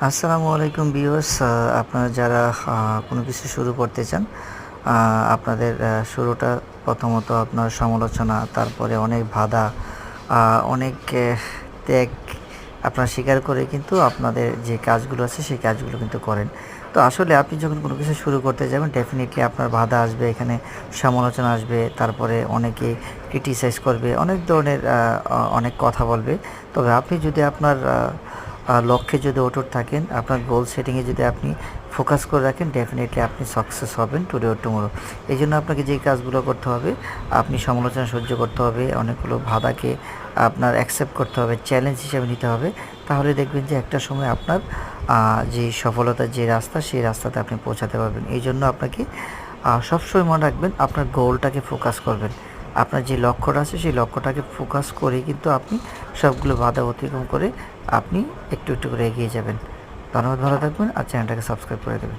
আসসালামু আলাইকুম ভিউয়ার্স, আপনারা যারা কোনো কিছু শুরু করতে চান, আপনাদের শুরুটা প্রথমত আপনার সমালোচনা, তারপরে অনেক বাধা, অনেক ত্যাগ আপনারা স্বীকার করে কিন্তু আপনাদের যে কাজগুলো আছে সেই কাজগুলো কিন্তু করেন। তো আসলে আপনি যখন কোনো কিছু শুরু করতে যাবেন ডেফিনিটলি আপনার বাধা আসবে, এখানে সমালোচনা আসবে, তারপরে অনেকে ক্রিটিসাইজ করবে, অনেক ধরনের অনেক কথা বলবে। তবে আপনি যদি আপনার লক্ষ্যে যদি অটুট থাকেন, আপনার গোল সেটিংয়ে যদি আপনি ফোকাস করে রাখেন, ডেফিনেটলি আপনি সাকসেস হবেন টুডে অর টুমরো। এই জন্য আপনাকে যেই কাজগুলো করতে হবে, আপনি সমালোচনা সহ্য করতে হবে, অনেকগুলো বাধাকে আপনার অ্যাকসেপ্ট করতে হবে, চ্যালেঞ্জ হিসেবে নিতে হবে। তাহলে দেখবেন যে একটা সময় আপনার যে সফলতার যে রাস্তা, সেই রাস্তাতে আপনি পৌঁছাতে পারবেন। এই জন্য আপনাকে সবসময় মনে রাখবেন, আপনার গোলটাকে ফোকাস করবেন। আপনার যে লক্ষ্যটা আছে সেই লক্ষ্যটাকে ফোকাস করেই কিন্তু আপনি সবগুলো বাধা অতিক্রম করে আপনি একটু একটু করে এগিয়ে যাবেন। ধন্যবাদ, ভালো থাকবেন আর চ্যানেলটাকে সাবস্ক্রাইব করে দেবেন।